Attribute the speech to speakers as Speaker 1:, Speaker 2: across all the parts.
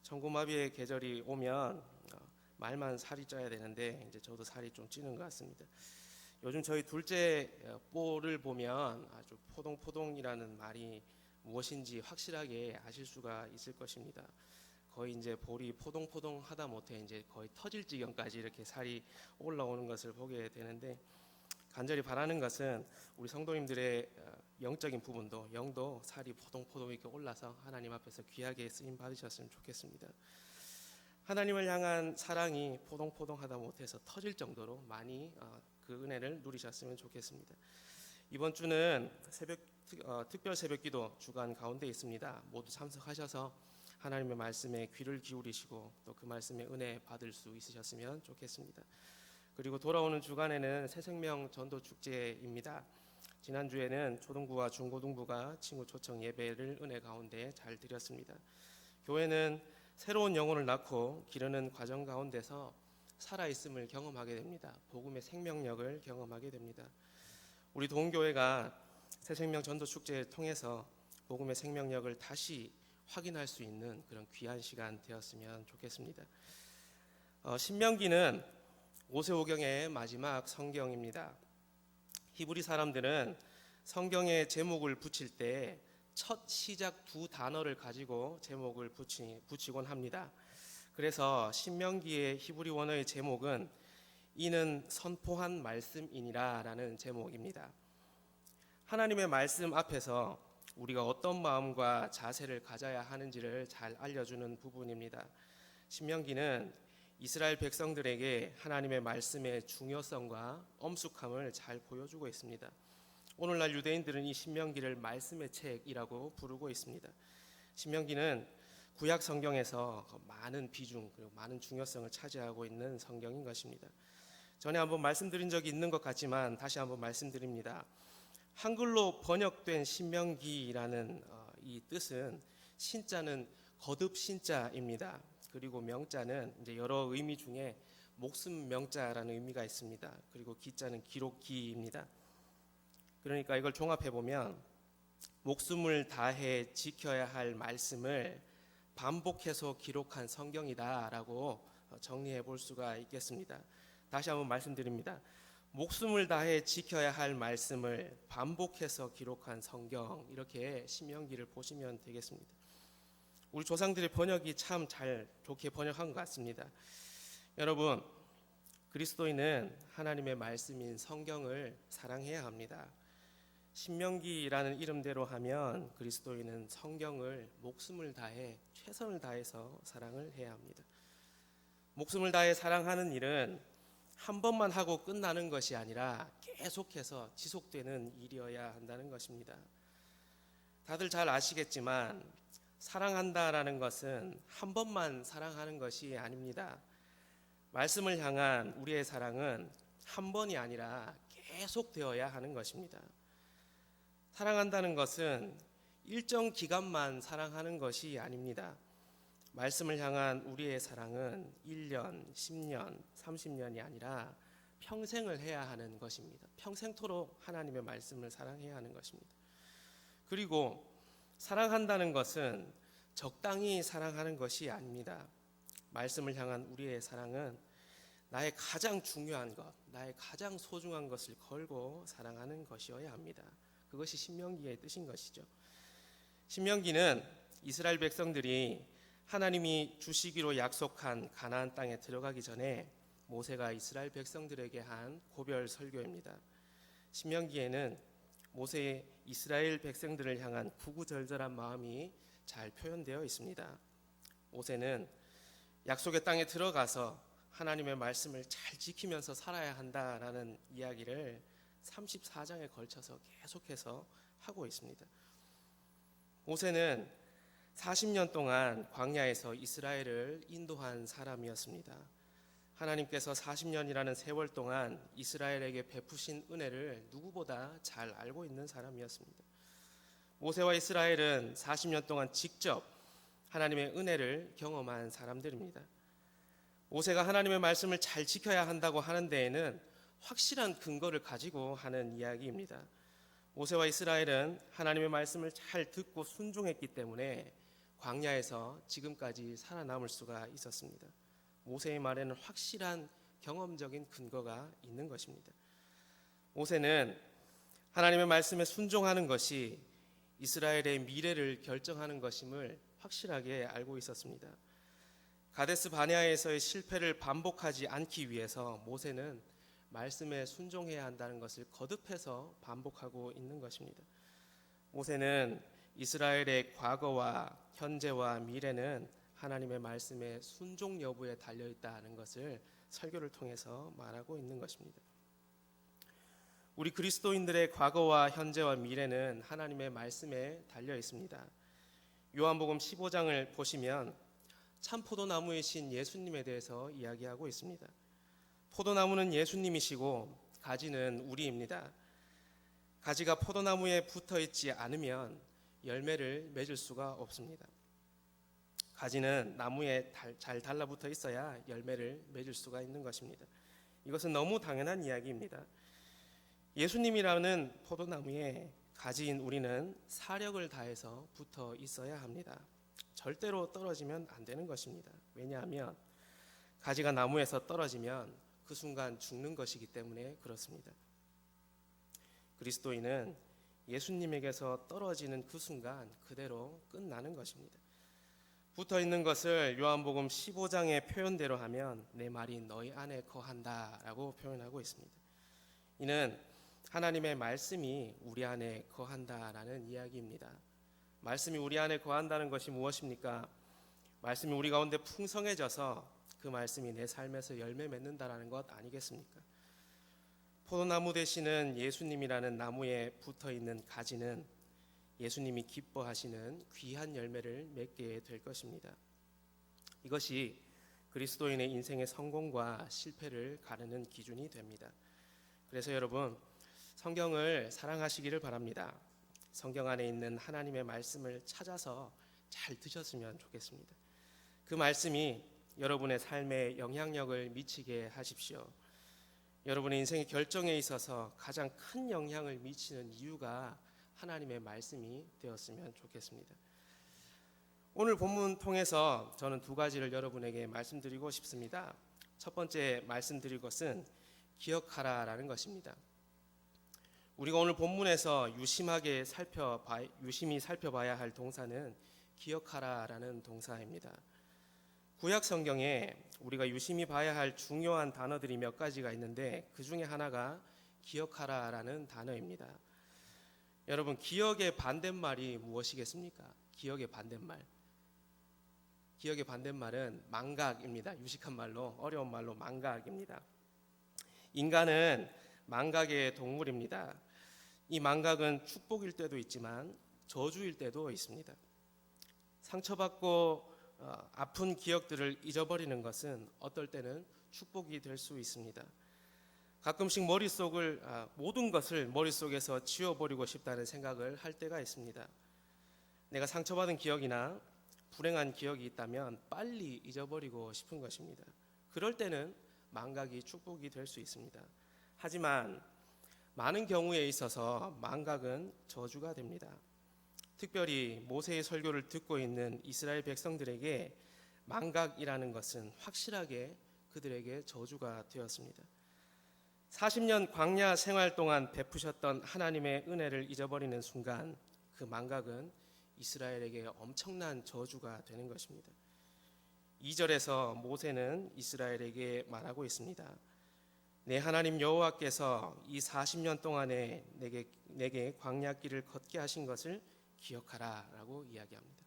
Speaker 1: 천고마비의 계절이 오면 말만 살이 쪄야 되는데 이제 저도 살이 좀 찌는 것 같습니다. 요즘 저희 둘째 뽀를 보면 아주 포동포동이라는 말이 무엇인지 확실하게 아실 수가 있을 것입니다. 거의 이제 볼이 포동포동하다 못해 이제 거의 터질 지경까지 이렇게 살이 올라오는 것을 보게 되는데, 간절히 바라는 것은 우리 성도님들의 영적인 부분도 영도 살이 포동포동 이렇게 올라서 하나님 앞에서 귀하게 쓰임 받으셨으면 좋겠습니다. 하나님을 향한 사랑이 포동포동하다 못해서 터질 정도로 많이 그 은혜를 누리셨으면 좋겠습니다. 이번 주는 특별 새벽기도 주간 가운데 있습니다. 모두 참석하셔서 하나님의 말씀에 귀를 기울이시고 또 그 말씀의 은혜 받을 수 있으셨으면 좋겠습니다. 그리고 돌아오는 주간에는 새생명 전도 축제입니다. 지난주에는 초등부와 중고등부가 친구 초청 예배를 은혜 가운데 잘 드렸습니다. 교회는 새로운 영혼을 낳고 기르는 과정 가운데서 살아있음을 경험하게 됩니다. 복음의 생명력을 경험하게 됩니다. 우리 동교회가 새생명 전도 축제를 통해서 복음의 생명력을 다시 확인할 수 있는 그런 귀한 시간 되었으면 좋겠습니다. 신명기는 모세오경의 마지막 성경입니다. 히브리 사람들은 성경에 제목을 붙일 때 첫 시작 두 단어를 가지고 제목을 붙이곤 합니다. 그래서 신명기의 히브리 원어의 제목은 이는 선포한 말씀이니라 라는 제목입니다. 하나님의 말씀 앞에서 우리가 어떤 마음과 자세를 가져야 하는지를 잘 알려주는 부분입니다. 신명기는 이스라엘 백성들에게 하나님의 말씀의 중요성과 엄숙함을 잘 보여주고 있습니다. 오늘날 유대인들은 이 신명기를 말씀의 책이라고 부르고 있습니다. 신명기는 구약 성경에서 많은 비중 그리고 많은 중요성을 차지하고 있는 성경인 것입니다. 전에 한번 말씀드린 적이 있는 것 같지만 다시 한번 말씀드립니다. 한글로 번역된 신명기라는 이 뜻은 신자는 거듭 신자입니다. 그리고 명자는 이제 여러 의미 중에 목숨 명자라는 의미가 있습니다. 그리고 기자는 기록 기입니다. 그러니까 이걸 종합해 보면 목숨을 다해 지켜야 할 말씀을 반복해서 기록한 성경이다라고 정리해 볼 수가 있겠습니다. 다시 한번 말씀드립니다. 목숨을 다해 지켜야 할 말씀을 반복해서 기록한 성경, 이렇게 신명기를 보시면 되겠습니다. 우리 조상들의 번역이 참 잘 좋게 번역한 것 같습니다. 여러분, 그리스도인은 하나님의 말씀인 성경을 사랑해야 합니다. 신명기라는 이름대로 하면 그리스도인은 성경을 목숨을 다해 최선을 다해서 사랑을 해야 합니다. 목숨을 다해 사랑하는 일은 한 번만 하고 끝나는 것이 아니라 계속해서 지속되는 일이어야 한다는 것입니다. 다들 잘 아시겠지만 사랑한다라는 것은 한 번만 사랑하는 것이 아닙니다. 말씀을 향한 우리의 사랑은 한 번이 아니라 계속되어야 하는 것입니다. 사랑한다는 것은 일정 기간만 사랑하는 것이 아닙니다. 말씀을 향한 우리의 사랑은 1년, 10년, 30년이 아니라 평생을 해야 하는 것입니다. 평생토록 하나님의 말씀을 사랑해야 하는 것입니다. 그리고 사랑한다는 것은 적당히 사랑하는 것이 아닙니다. 말씀을 향한 우리의 사랑은 나의 가장 중요한 것, 나의 가장 소중한 것을 걸고 사랑하는 것이어야 합니다. 그것이 신명기의 뜻인 것이죠. 신명기는 이스라엘 백성들이 하나님이 주시기로 약속한 가나안 땅에 들어가기 전에 모세가 이스라엘 백성들에게 한 고별 설교입니다. 신명기에는 모세의 이스라엘 백성들을 향한 구구절절한 마음이 잘 표현되어 있습니다. 모세는 약속의 땅에 들어가서 하나님의 말씀을 잘 지키면서 살아야 한다라는 이야기를 34장에 걸쳐서 계속해서 하고 있습니다. 모세는 40년 동안 광야에서 이스라엘을 인도한 사람이었습니다. 하나님께서 40년이라는 세월 동안 이스라엘에게 베푸신 은혜를 누구보다 잘 알고 있는 사람이었습니다. 모세와 이스라엘은 40년 동안 직접 하나님의 은혜를 경험한 사람들입니다. 모세가 하나님의 말씀을 잘 지켜야 한다고 하는 데에는 확실한 근거를 가지고 하는 이야기입니다. 모세와 이스라엘은 하나님의 말씀을 잘 듣고 순종했기 때문에 광야에서 지금까지 살아남을 수가 있었습니다. 모세의 말에는 확실한 경험적인 근거가 있는 것입니다. 모세는 하나님의 말씀에 순종하는 것이 이스라엘의 미래를 결정하는 것임을 확실하게 알고 있었습니다. 가데스 바네아에서의 실패를 반복하지 않기 위해서 모세는 말씀에 순종해야 한다는 것을 거듭해서 반복하고 있는 것입니다. 모세는 이스라엘의 과거와 현재와 미래는 하나님의 말씀의 순종 여부에 달려 있다는 것을 설교를 통해서 말하고 있는 것입니다. 우리 그리스도인들의 과거와 현재와 미래는 하나님의 말씀에 달려 있습니다. 요한복음 15장을 보시면 참 포도나무이신 예수님에 대해서 이야기하고 있습니다. 포도나무는 예수님이시고 가지는 우리입니다. 가지가 포도나무에 붙어 있지 않으면 열매를 맺을 수가 없습니다. 가지는 나무에 잘 달라붙어 있어야 열매를 맺을 수가 있는 것입니다. 이것은 너무 당연한 이야기입니다. 예수님이라는 포도나무에 가지인 우리는 사력을 다해서 붙어 있어야 합니다. 절대로 떨어지면 안 되는 것입니다. 왜냐하면 가지가 나무에서 떨어지면 그 순간 죽는 것이기 때문에 그렇습니다. 그리스도인은 예수님에게서 떨어지는 그 순간 그대로 끝나는 것입니다. 붙어 있는 것을 요한복음 15장의 표현대로 하면 내 말이 너희 안에 거한다라고 표현하고 있습니다. 이는 하나님의 말씀이 우리 안에 거한다라는 이야기입니다. 말씀이 우리 안에 거한다는 것이 무엇입니까? 말씀이 우리 가운데 풍성해져서 그 말씀이 내 삶에서 열매 맺는다라는 것 아니겠습니까? 포도나무 되시는 예수님이라는 나무에 붙어있는 가지는 예수님이 기뻐하시는 귀한 열매를 맺게 될 것입니다. 이것이 그리스도인의 인생의 성공과 실패를 가르는 기준이 됩니다. 그래서 여러분, 성경을 사랑하시기를 바랍니다. 성경 안에 있는 하나님의 말씀을 찾아서 잘 드셨으면 좋겠습니다. 그 말씀이 여러분의 삶에 영향력을 미치게 하십시오. 여러분의 인생의 결정에 있어서 가장 큰 영향을 미치는 이유가 하나님의 말씀이 되었으면 좋겠습니다. 오늘 본문 통해서 저는 두 가지를 여러분에게 말씀드리고 싶습니다. 첫 번째 말씀드릴 것은 기억하라라는 것입니다. 우리가 오늘 본문에서 유심히 살펴봐야 할 동사는 기억하라라는 동사입니다. 구약 성경에 우리가 유심히 봐야 할 중요한 단어들이 몇 가지가 있는데 그 중에 하나가 기억하라라는 단어입니다. 여러분, 기억의 반대말이 무엇이겠습니까? 기억의 반대말. 기억의 반대말은 망각입니다. 유식한 말로, 어려운 말로 망각입니다. 인간은 망각의 동물입니다. 이 망각은 축복일 때도 있지만 저주일 때도 있습니다. 상처받고 아픈 기억들을 잊어버리는 것은 어떨 때는 축복이 될 수 있습니다. 가끔씩 모든 것을 머릿속에서 지워버리고 싶다는 생각을 할 때가 있습니다. 내가 상처받은 기억이나 불행한 기억이 있다면 빨리 잊어버리고 싶은 것입니다. 그럴 때는 망각이 축복이 될 수 있습니다. 하지만 많은 경우에 있어서 망각은 저주가 됩니다. 특별히 모세의 설교를 듣고 있는 이스라엘 백성들에게 망각이라는 것은 확실하게 그들에게 저주가 되었습니다. 40년 광야 생활 동안 베푸셨던 하나님의 은혜를 잊어버리는 순간 그 망각은 이스라엘에게 엄청난 저주가 되는 것입니다. 2절에서 모세는 이스라엘에게 말하고 있습니다. 내 하나님 여호와께서 이 40년 동안에 내게 광야길을 걷게 하신 것을 기억하라 라고 이야기합니다.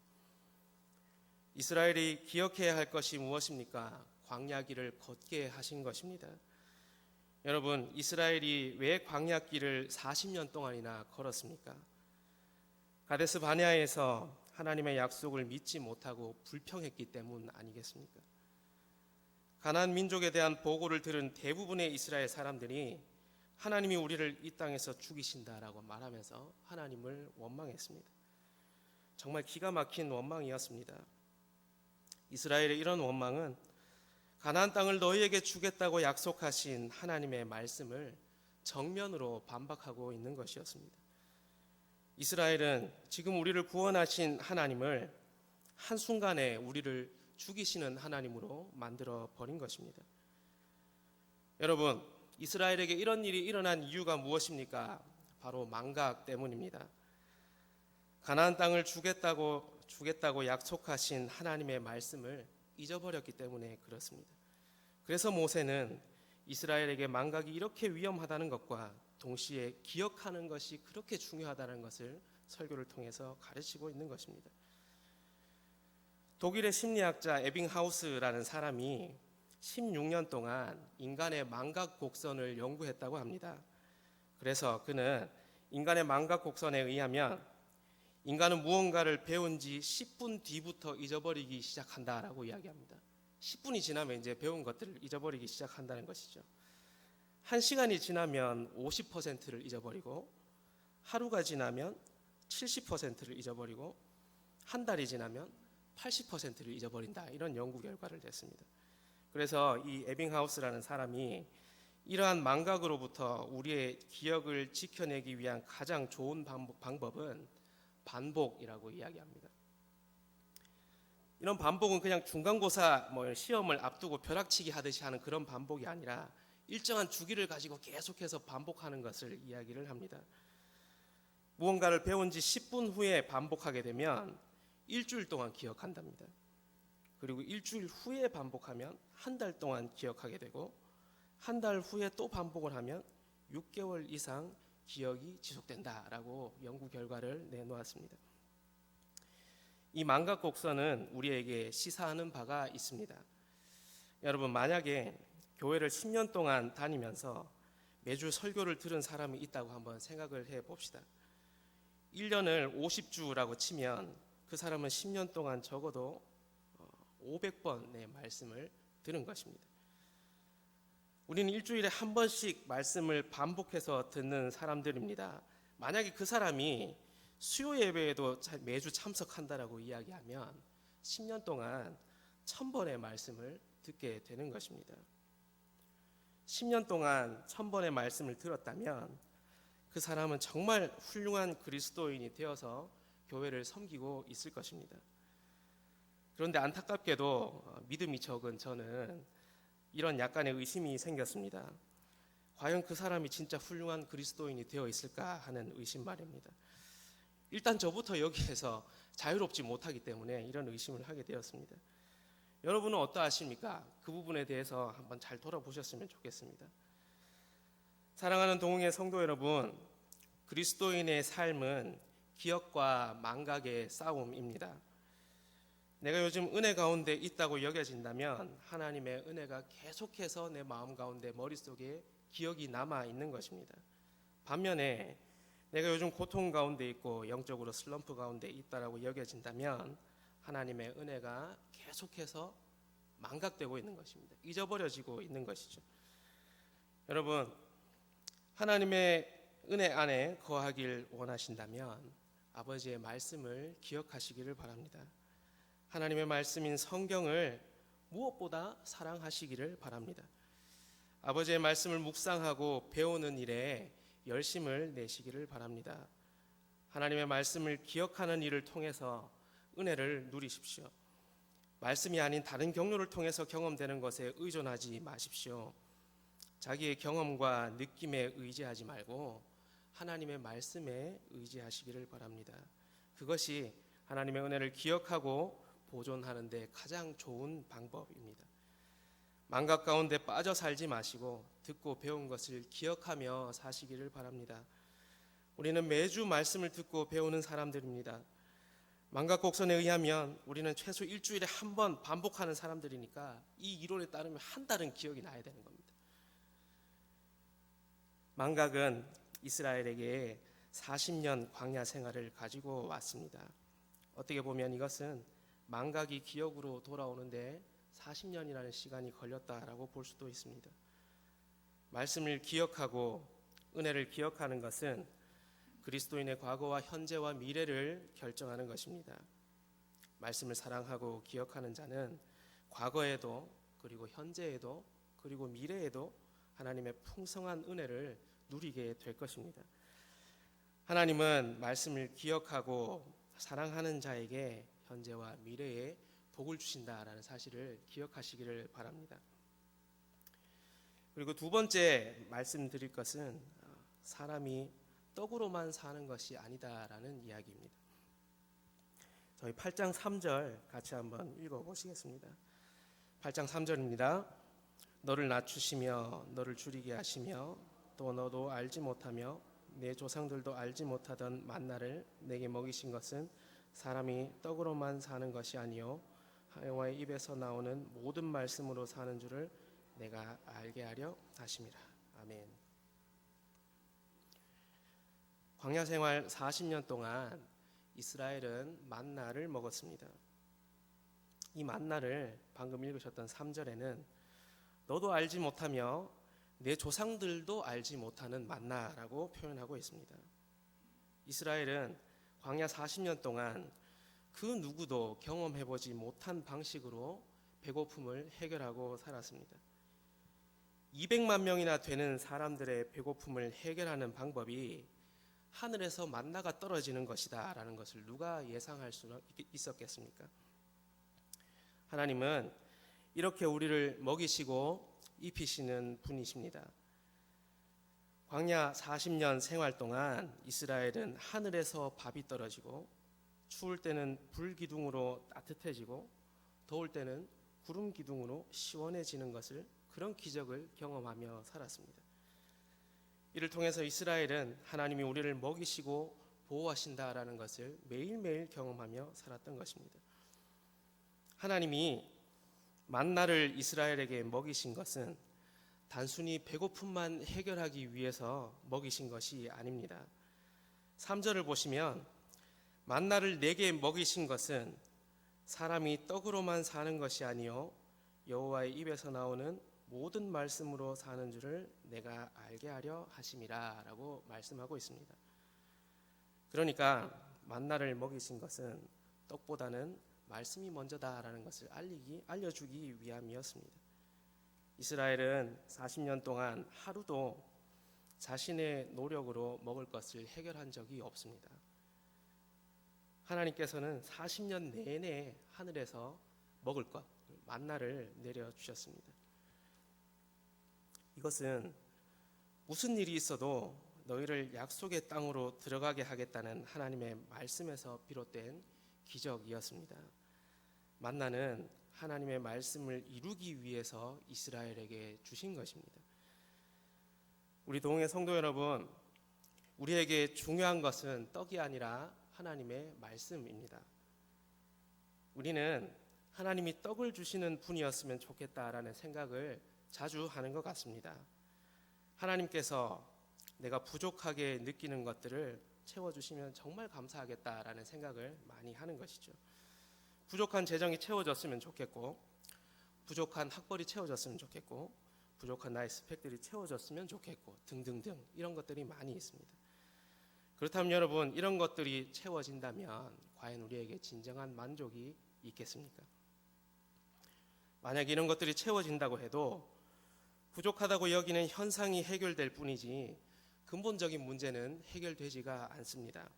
Speaker 1: 이스라엘이 기억해야 할 것이 무엇입니까? 광야길을 걷게 하신 것입니다. 여러분, 이스라엘이 왜 광야길을 40년 동안이나 걸었습니까? 가데스 바네아에서 하나님의 약속을 믿지 못하고 불평했기 때문 아니겠습니까? 가나안 민족에 대한 보고를 들은 대부분의 이스라엘 사람들이 하나님이 우리를 이 땅에서 죽이신다라고 말하면서 하나님을 원망했습니다. 정말 기가 막힌 원망이었습니다. 이스라엘의 이런 원망은 가나안 땅을 너희에게 주겠다고 약속하신 하나님의 말씀을 정면으로 반박하고 있는 것이었습니다. 이스라엘은 지금 우리를 구원하신 하나님을 한순간에 우리를 죽이시는 하나님으로 만들어 버린 것입니다. 여러분, 이스라엘에게 이런 일이 일어난 이유가 무엇입니까? 바로 망각 때문입니다. 가나안 땅을 주겠다고 약속하신 하나님의 말씀을 잊어버렸기 때문에 그렇습니다. 그래서 모세는 이스라엘에게 망각이 이렇게 위험하다는 것과 동시에 기억하는 것이 그렇게 중요하다는 것을 설교를 통해서 가르치고 있는 것입니다. 독일의 심리학자 에빙하우스라는 사람이 16년 동안 인간의 망각 곡선을 연구했다고 합니다. 그래서 그는 인간의 망각 곡선에 의하면 인간은 무언가를 배운 지 10분 뒤부터 잊어버리기 시작한다라고 이야기합니다. 10분이 지나면 이제 배운 것들을 잊어버리기 시작한다는 것이죠. 1시간이 지나면 50%를 잊어버리고, 하루가 지나면 70%를 잊어버리고, 한 달이 지나면 80%를 잊어버린다, 이런 연구 결과를 냈습니다. 그래서 이 에빙하우스라는 사람이 이러한 망각으로부터 우리의 기억을 지켜내기 위한 가장 좋은 방법은 반복이라고 이야기합니다. 이런 반복은 그냥 중간고사 시험을 앞두고 벼락치기 하듯이 하는 그런 반복이 아니라 일정한 주기를 가지고 계속해서 반복하는 것을 이야기를 합니다. 무언가를 배운 지 10분 후에 반복하게 되면 일주일 동안 기억한답니다. 그리고 일주일 후에 반복하면 한 달 동안 기억하게 되고, 한 달 후에 또 반복을 하면 6개월 이상 기억이 지속된다라고 연구 결과를 내놓았습니다. 이 망각 곡선은 우리에게 시사하는 바가 있습니다. 여러분, 만약에 교회를 10년 동안 다니면서 매주 설교를 들은 사람이 있다고 한번 생각을 해봅시다. 1년을 50주라고 치면 그 사람은 10년 동안 적어도 500번의 말씀을 들은 것입니다. 우리는 일주일에 한 번씩 말씀을 반복해서 듣는 사람들입니다. 만약에 그 사람이 수요 예배에도 매주 참석한다라고 이야기하면 10년 동안 1000번의 말씀을 듣게 되는 것입니다. 10년 동안 1000번의 말씀을 들었다면 그 사람은 정말 훌륭한 그리스도인이 되어서 교회를 섬기고 있을 것입니다. 그런데 안타깝게도 믿음이 적은 저는 이런 약간의 의심이 생겼습니다. 과연 그 사람이 진짜 훌륭한 그리스도인이 되어 있을까 하는 의심 말입니다. 일단 저부터 여기에서 자유롭지 못하기 때문에 이런 의심을 하게 되었습니다. 여러분은 어떠하십니까? 그 부분에 대해서 한번 잘 돌아보셨으면 좋겠습니다. 사랑하는 동흥의 성도 여러분, 그리스도인의 삶은 기억과 망각의 싸움입니다. 내가 요즘 은혜 가운데 있다고 여겨진다면 하나님의 은혜가 계속해서 내 마음 가운데, 머릿속에 기억이 남아 있는 것입니다. 반면에 내가 요즘 고통 가운데 있고 영적으로 슬럼프 가운데 있다라고 여겨진다면 하나님의 은혜가 계속해서 망각되고 있는 것입니다. 잊어버려지고 있는 것이죠. 여러분, 하나님의 은혜 안에 거하길 원하신다면 아버지의 말씀을 기억하시기를 바랍니다. 하나님의 말씀인 성경을 무엇보다 사랑하시기를 바랍니다. 아버지의 말씀을 묵상하고 배우는 일에 열심을 내시기를 바랍니다. 하나님의 말씀을 기억하는 일을 통해서 은혜를 누리십시오. 말씀이 아닌 다른 경로를 통해서 경험되는 것에 의존하지 마십시오. 자기의 경험과 느낌에 의지하지 말고 하나님의 말씀에 의지하시기를 바랍니다. 그것이 하나님의 은혜를 기억하고 보존하는 데 가장 좋은 방법입니다. 망각 가운데 빠져 살지 마시고 듣고 배운 것을 기억하며 사시기를 바랍니다. 우리는 매주 말씀을 듣고 배우는 사람들입니다. 망각 곡선에 의하면 우리는 최소 일주일에 한 번 반복하는 사람들이니까 이 이론에 따르면 한 달은 기억이 나야 되는 겁니다. 망각은 이스라엘에게 40년 광야 생활을 가지고 왔습니다. 어떻게 보면 이것은 망각이 기억으로 돌아오는데 40년이라는 시간이 걸렸다라고 볼 수도 있습니다. 말씀을 기억하고 은혜를 기억하는 것은 그리스도인의 과거와 현재와 미래를 결정하는 것입니다. 말씀을 사랑하고 기억하는 자는 과거에도, 그리고 현재에도, 그리고 미래에도 하나님의 풍성한 은혜를 누리게 될 것입니다. 하나님은 말씀을 기억하고 사랑하는 자에게 현재와 미래에 복을 주신다라는 사실을 기억하시기를 바랍니다. 그리고 두 번째 말씀드릴 것은 사람이 떡으로만 사는 것이 아니다라는 이야기입니다. 저희 8장 3절 같이 한번 읽어보시겠습니다. 8장 3절입니다. 너를 낮추시며 너를 줄이게 하시며 또 너도 알지 못하며 내 조상들도 알지 못하던 만나를 내게 먹이신 것은 사람이 떡으로만 사는 것이 아니요 여호와의 입에서 나오는 모든 말씀으로 사는 줄을 내가 알게 하려 하심이라. 아멘. 광야 생활 40년 동안 이스라엘은 만나를 먹었습니다. 이 만나를 방금 읽으셨던 3절에는 너도 알지 못하며 내 조상들도 알지 못하는 만나라고 표현하고 있습니다. 이스라엘은 광야 40년 동안 그 누구도 경험해보지 못한 방식으로 배고픔을 해결하고 살았습니다. 200만 명이나 되는 사람들의 배고픔을 해결하는 방법이 하늘에서 만나가 떨어지는 것이다 라는 것을 누가 예상할 수 있었겠습니까? 하나님은 이렇게 우리를 먹이시고 입히시는 분이십니다. 광야 40년 생활 동안 이스라엘은 하늘에서 밥이 떨어지고 추울 때는 불 기둥으로 따뜻해지고 더울 때는 구름 기둥으로 시원해지는 것을 그런 기적을 경험하며 살았습니다. 이를 통해서 이스라엘은 하나님이 우리를 먹이시고 보호하신다라는 것을 매일매일 경험하며 살았던 것입니다. 하나님이 만나를 이스라엘에게 먹이신 것은 단순히 배고픔만 해결하기 위해서 먹이신 것이 아닙니다. 3절을 보시면 만나를 내게 먹이신 것은 사람이 떡으로만 사는 것이 아니요 여호와의 입에서 나오는 모든 말씀으로 사는 줄을 내가 알게 하려 하심이라 라고 말씀하고 있습니다. 그러니까 만나를 먹이신 것은 떡보다는 말씀이 먼저다라는 것을 알려주기 위함이었습니다. 이스라엘은 40년 동안 하루도 자신의 노력으로 먹을 것을 해결한 적이 없습니다. 하나님께서는 40년 내내 하늘에서 먹을 것, 만나를 내려주셨습니다. 이것은 무슨 일이 있어도 너희를 약속의 땅으로 들어가게 하겠다는 하나님의 말씀에서 비롯된 기적이었습니다. 만나는 하나님의 말씀을 이루기 위해서 이스라엘에게 주신 것입니다. 우리 동해 성도 여러분, 우리에게 중요한 것은 떡이 아니라 하나님의 말씀입니다. 우리는 하나님이 떡을 주시는 분이었으면 좋겠다라는 생각을 자주 하는 것 같습니다. 하나님께서 내가 부족하게 느끼는 것들을 채워주시면 정말 감사하겠다라는 생각을 많이 하는 것이죠. 부족한 재정이 채워졌으면 좋겠고, 부족한 학벌이 채워졌으면 좋겠고, 부족한 나의 스펙들이 채워졌으면 좋겠고 등등등 이런 것들이 많이 있습니다. 그렇다면 여러분, 이런 것들이 채워진다면 과연 우리에게 진정한 만족이 있겠습니까? 만약 이런 것들이 채워진다고 해도 부족하다고 여기는 현상이 해결될 뿐이지 근본적인 문제는 해결되지가 않습니다.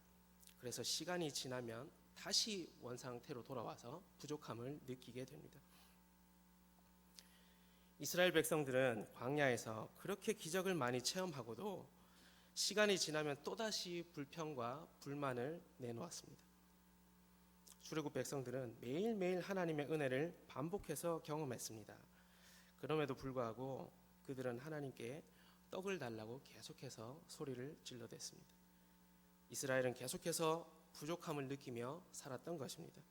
Speaker 1: 그래서 시간이 지나면 다시 원상태로 돌아와서 부족함을 느끼게 됩니다. 이스라엘 백성들은 광야에서 그렇게 기적을 많이 체험하고도 시간이 지나면 또다시 불평과 불만을 내놓았습니다. 출애굽 백성들은 매일매일 하나님의 은혜를 반복해서 경험했습니다. 그럼에도 불구하고 그들은 하나님께 떡을 달라고 계속해서 소리를 질러댔습니다. 이스라엘은 계속해서 부족함을 느끼며 살았던 것입니다.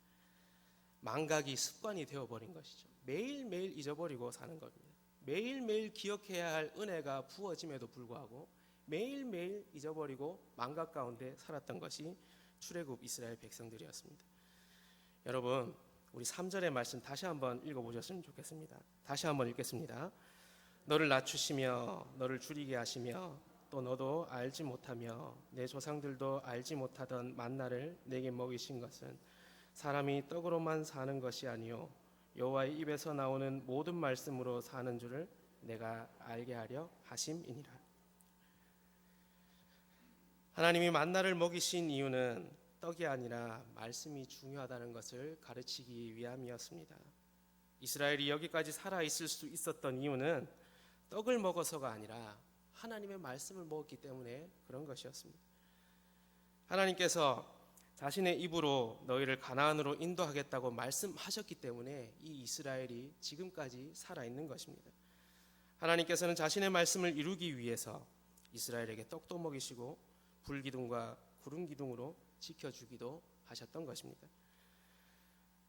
Speaker 1: 망각이 습관이 되어버린 것이죠. 매일매일 잊어버리고 사는 겁니다. 매일매일 기억해야 할 은혜가 부어짐에도 불구하고 매일매일 잊어버리고 망각 가운데 살았던 것이 출애굽 이스라엘 백성들이었습니다. 여러분, 우리 3절의 말씀 다시 한번 읽어보셨으면 좋겠습니다. 다시 한번 읽겠습니다. 너를 낮추시며 너를 줄이게 하시며 또 너도 알지 못하며 내 조상들도 알지 못하던 만나를 내게 먹이신 것은 사람이 떡으로만 사는 것이 아니요 여호와의 입에서 나오는 모든 말씀으로 사는 줄을 내가 알게 하려 하심이니라. 하나님이 만나를 먹이신 이유는 떡이 아니라 말씀이 중요하다는 것을 가르치기 위함이었습니다. 이스라엘이 여기까지 살아있을 수 있었던 이유는 떡을 먹어서가 아니라 하나님의 말씀을 먹었기 때문에 그런 것이었습니다. 하나님께서 자신의 입으로 너희를 가나안으로 인도하겠다고 말씀하셨기 때문에 이 이스라엘이 지금까지 살아있는 것입니다. 하나님께서는 자신의 말씀을 이루기 위해서 이스라엘에게 떡도 먹이시고 불기둥과 구름기둥으로 지켜주기도 하셨던 것입니다.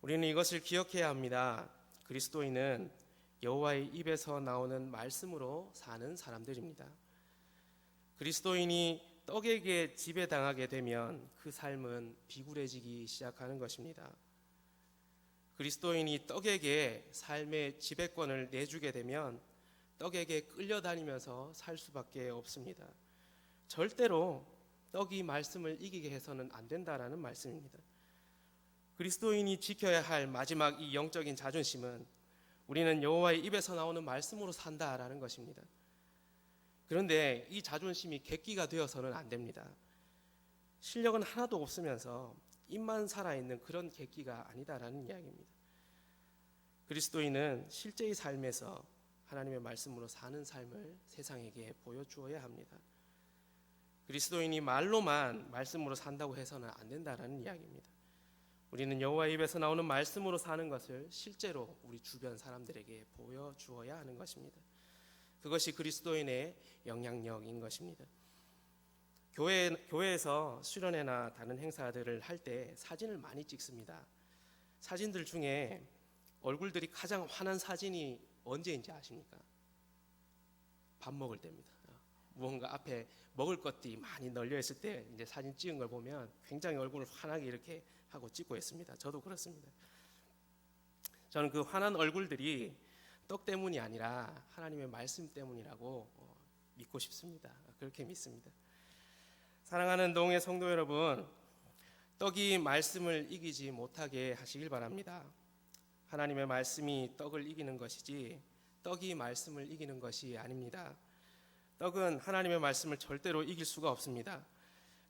Speaker 1: 우리는 이것을 기억해야 합니다. 그리스도인은 여호와의 입에서 나오는 말씀으로 사는 사람들입니다. 그리스도인이 떡에게 지배당하게 되면 그 삶은 비굴해지기 시작하는 것입니다. 그리스도인이 떡에게 삶의 지배권을 내주게 되면 떡에게 끌려다니면서 살 수밖에 없습니다. 절대로 떡이 말씀을 이기게 해서는 안 된다라는 말씀입니다. 그리스도인이 지켜야 할 마지막 이 영적인 자존심은 우리는 여호와의 입에서 나오는 말씀으로 산다라는 것입니다. 그런데 이 자존심이 객기가 되어서는 안 됩니다. 실력은 하나도 없으면서 입만 살아있는 그런 객기가 아니다라는 이야기입니다. 그리스도인은 실제의 삶에서 하나님의 말씀으로 사는 삶을 세상에게 보여주어야 합니다. 그리스도인이 말로만 말씀으로 산다고 해서는 안 된다라는 이야기입니다. 우리는 여호와의 입에서 나오는 말씀으로 사는 것을 실제로 우리 주변 사람들에게 보여주어야 하는 것입니다. 그것이 그리스도인의 영향력인 것입니다. 교회에서 수련회나 다른 행사들을 할 때 사진을 많이 찍습니다. 사진들 중에 얼굴들이 가장 환한 사진이 언제인지 아십니까? 밥 먹을 때입니다. 무언가 앞에 먹을 것들이 많이 널려 있을 때 이제 사진 찍은 걸 보면 굉장히 얼굴을 환하게 이렇게 하고 찍고 있습니다. 저도 그렇습니다. 저는 그 환한 얼굴들이 떡 때문이 아니라 하나님의 말씀 때문이라고 믿고 싶습니다. 그렇게 믿습니다. 사랑하는 동의 성도 여러분, 떡이 말씀을 이기지 못하게 하시길 바랍니다. 하나님의 말씀이 떡을 이기는 것이지 떡이 말씀을 이기는 것이 아닙니다. 떡은 하나님의 말씀을 절대로 이길 수가 없습니다.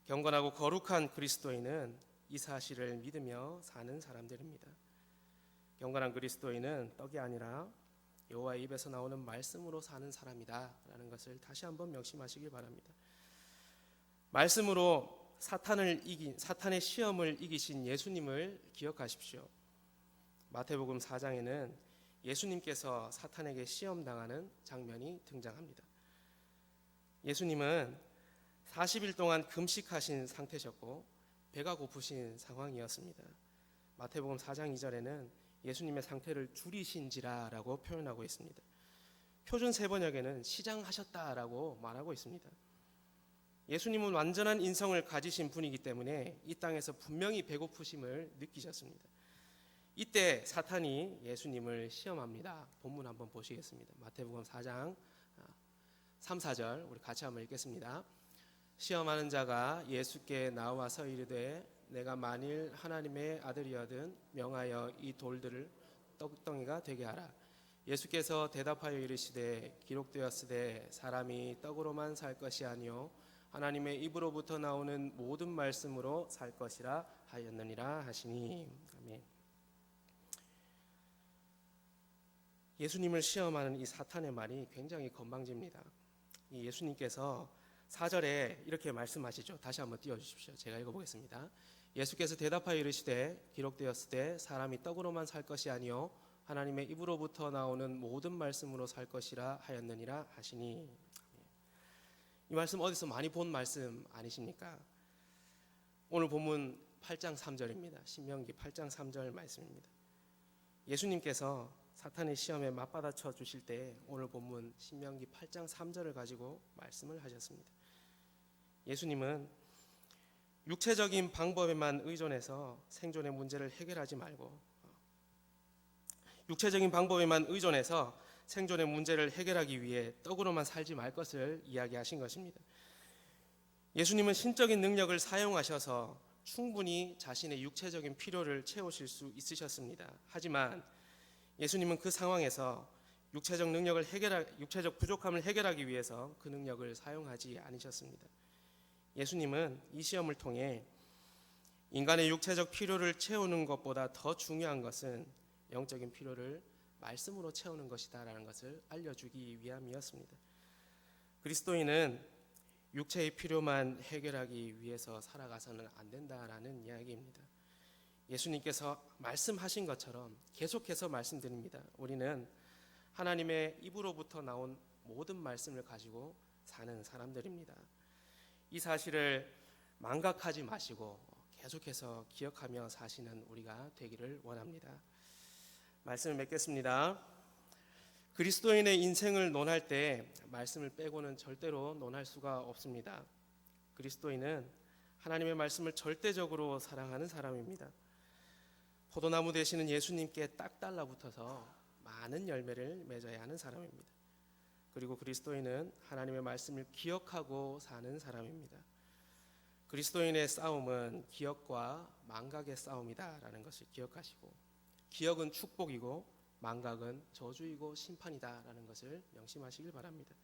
Speaker 1: 경건하고 거룩한 그리스도인은 이 사실을 믿으며 사는 사람들입니다. 경건한 그리스도인은 떡이 아니라 여호와의 입에서 나오는 말씀으로 사는 사람이다라는 것을 다시 한번 명심하시길 바랍니다. 말씀으로 사탄의 시험을 이기신 예수님을 기억하십시오. 마태복음 4장에는 예수님께서 사탄에게 시험당하는 장면이 등장합니다. 예수님은 40일 동안 금식하신 상태셨고 배가 고프신 상황이었습니다. 마태복음 4장 2절에는 예수님의 상태를 줄이신지라라고 표현하고 있습니다. 표준 세번역에는 시장하셨다라고 말하고 있습니다. 예수님은 완전한 인성을 가지신 분이기 때문에 이 땅에서 분명히 배고프심을 느끼셨습니다. 이때 사탄이 예수님을 시험합니다. 본문 한번 보시겠습니다. 마태복음 4장 3, 4절 우리 같이 한번 읽겠습니다. 시험하는 자가 예수께 나와서 이르되 내가 만일 하나님의 아들이거든 명하여 이 돌들을 떡덩이가 되게 하라. 예수께서 대답하여 이르시되 기록되었으되 사람이 떡으로만 살 것이 아니요 하나님의 입으로부터 나오는 모든 말씀으로 살 것이라 하였느니라 하시니. 아멘. 예수님을 시험하는 이 사탄의 말이 굉장히 건방집니다. 이 예수님께서 4절에 이렇게 말씀하시죠. 다시 한번 띄워주십시오. 제가 읽어보겠습니다. 예수께서 대답하여 이르시되 기록되었으되 사람이 떡으로만 살 것이 아니요 하나님의 입으로부터 나오는 모든 말씀으로 살 것이라 하였느니라 하시니. 이 말씀 어디서 많이 본 말씀 아니십니까? 오늘 본문 8장 3절입니다. 신명기 8장 3절 말씀입니다. 예수님께서 사탄의 시험에 맞받아쳐 주실 때 오늘 본문 신명기 8장 3절을 가지고 말씀을 하셨습니다. 예수님은 육체적인 방법에만 의존해서 생존의 문제를 해결하지 말고 육체적인 방법에만 의존해서 생존의 문제를 해결하기 위해 떡으로만 살지 말 것을 이야기하신 것입니다. 예수님은 신적인 능력을 사용하셔서 충분히 자신의 육체적인 필요를 채우실 수 있으셨습니다. 하지만 예수님은 그 상황에서 육체적 부족함을 해결하기 위해서 그 능력을 사용하지 않으셨습니다. 예수님은 이 시험을 통해 인간의 육체적 필요를 채우는 것보다 더 중요한 것은 영적인 필요를 말씀으로 채우는 것이다라는 것을 알려주기 위함이었습니다. 그리스도인은 육체의 필요만 해결하기 위해서 살아가서는 안 된다라는 이야기입니다. 예수님께서 말씀하신 것처럼 계속해서 말씀드립니다. 우리는 하나님의 입으로부터 나온 모든 말씀을 가지고 사는 사람들입니다. 이 사실을 망각하지 마시고 계속해서 기억하며 사시는 우리가 되기를 원합니다. 말씀을 맺겠습니다. 그리스도인의 인생을 논할 때 말씀을 빼고는 절대로 논할 수가 없습니다. 그리스도인은 하나님의 말씀을 절대적으로 사랑하는 사람입니다. 포도나무 되시는 예수님께 딱 달라붙어서 많은 열매를 맺어야 하는 사람입니다. 그리고 그리스도인은 하나님의 말씀을 기억하고 사는 사람입니다. 그리스도인의 싸움은 기억과 망각의 싸움이다라는 것을 기억하시고, 기억은 축복이고 망각은 저주이고 심판이다라는 것을 명심하시길 바랍니다.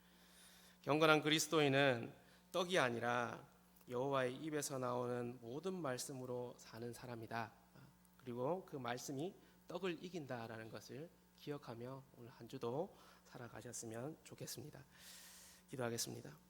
Speaker 1: 경건한 그리스도인은 떡이 아니라 여호와의 입에서 나오는 모든 말씀으로 사는 사람이다. 그리고 그 말씀이 떡을 이긴다라는 것을 기억하며 오늘 한 주도 살아가셨으면 좋겠습니다. 기도하겠습니다.